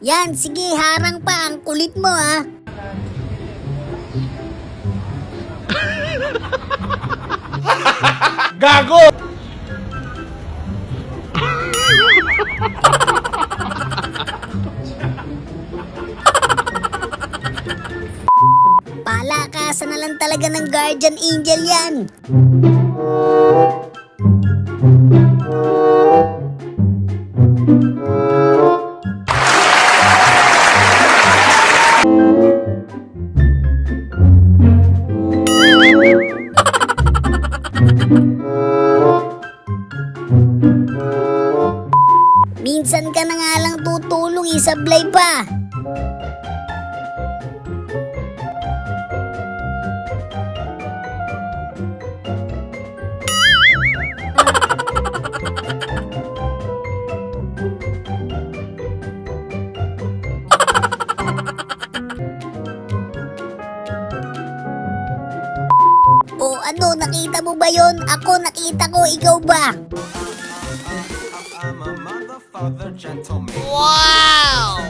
Yan, sige, harang pa. Ang kulit mo, ha. Gago! Palakasan na lang talaga ng guardian angel yan. Minsan ka na nga lang tutulong, isablay pa. O ano, nakita mo ba yon? Ako nakita ko, ikaw ba? I'm a mother, father, gentleman. Wow!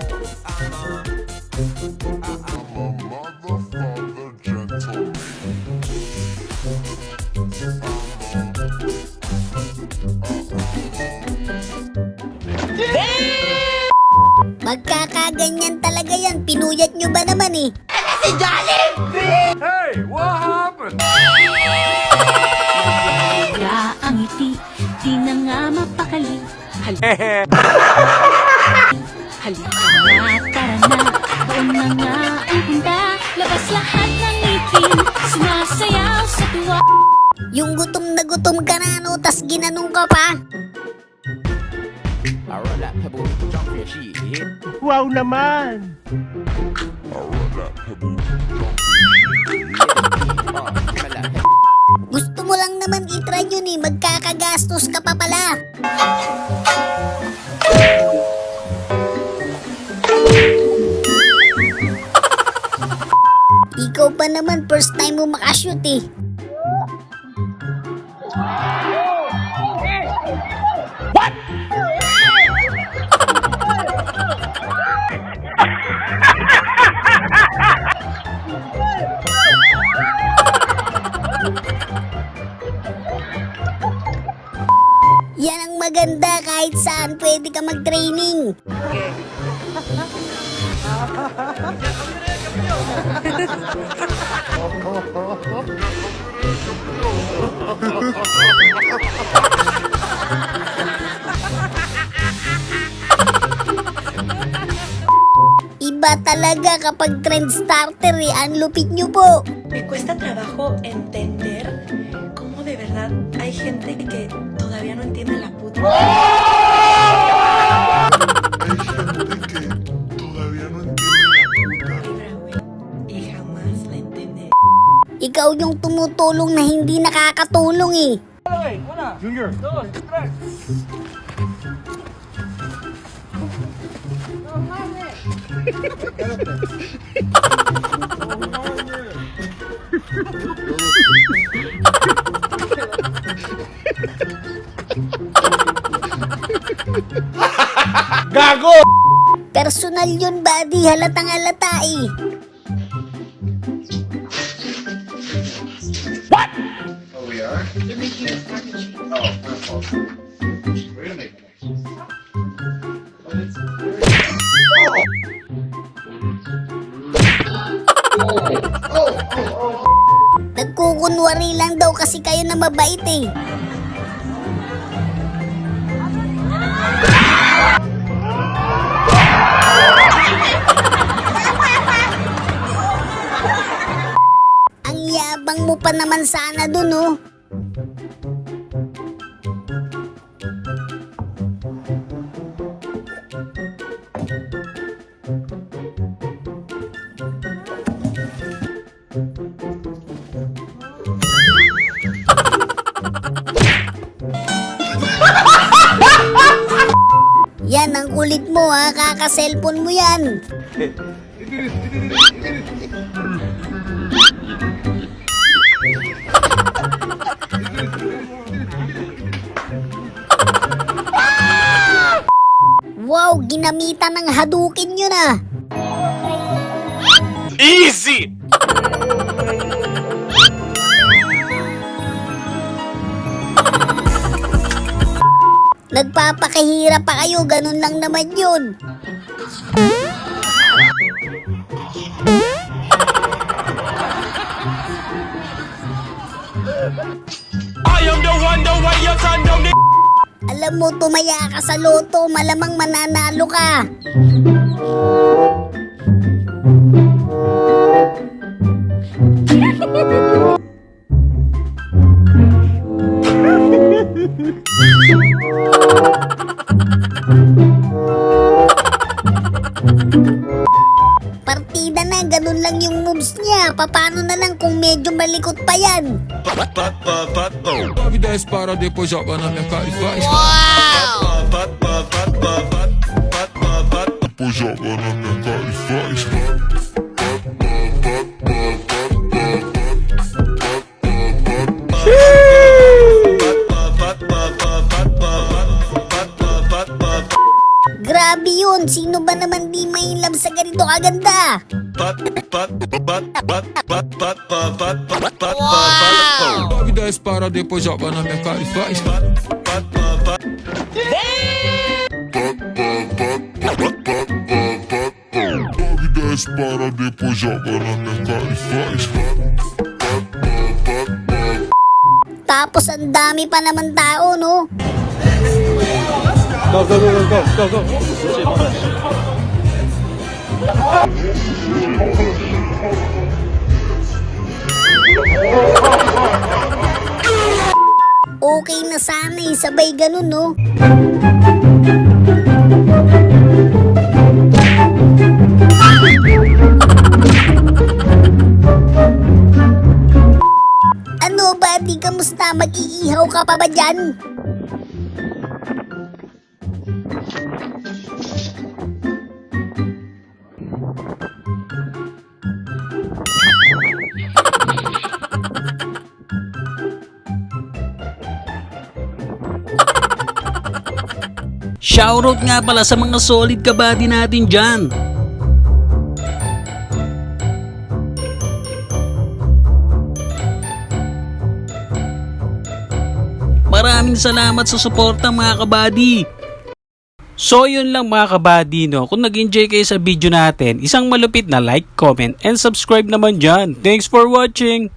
Magkakaganyan talaga yan. Pinuyat nyo ba naman eh? Hey, what happened? Kaya ang ngiti, di na nga mapakali. Halika na, tara na, doon na nga ang punta. Labas lahat ng ngipin, sumasayaw sa tuwa. Yung gutom na gutom ka na, no? Tas ginanong ka pa? Wow naman! Gusto mo lang naman itry yun eh. Magkakagastos ka pa pala. Ikaw pa naman, first time mo makashoot eh. Yan ang maganda, kahit saan pwede ka mag-training. Iba talaga kapag trend starter eh. Ang lupit nyo po. Me cuesta trabajo entender cómo de verdad hay gente que todavía no entiende la puta. Vibra, güey, y jamás la entenderé. Ikaw yung tumutulong na hindi nakakatulong eh. Junior! Gago! Personal yun, buddy. Halatang halata eh. Oh, we are? They're making a package. Oh, my fault. We're gonna make it. But it's Nagkukunwari lang daw kasi kayo na mabait eh. Ang yabang mo pa naman sana dun, oh. Yan ang kulit mo ha, kaka-cellphone mo yan. Pacquiao, ginamitan ng Hadouken yun ah. Easy! Nagpapakahirap pa kayo, ganun lang naman yun. I am the one, the way you turn down the... Alam mo, tumaya ka sa loto, malamang mananalo ka. Partida na, ganun lang yung moves niya. Paano na lang kung medyo malikot pa yan? A vida é para depois joga na minha cara e faz. Depois joga na minha cara e faz. Grabe yun, sino ba naman di may love sa ganito kaganda? A vida é para depois joga na minha cara e faz. A vida é para depois joga na minha cara e faz. Tapos ang dami pa naman tao, no? Go, go, go, go, go, go, go. Okay na sana eh, sabay ganun, no? Ano ba, di kamusta? Mag-iihaw ka pa ba dyan? Shoutout nga pala sa mga solid kabady natin dyan. Maraming salamat sa suporta mga kabady. So yun lang mga kabady, no? Kung nag-enjoy kayo sa video natin, isang malupit na like, comment, and subscribe naman dyan. Thanks for watching!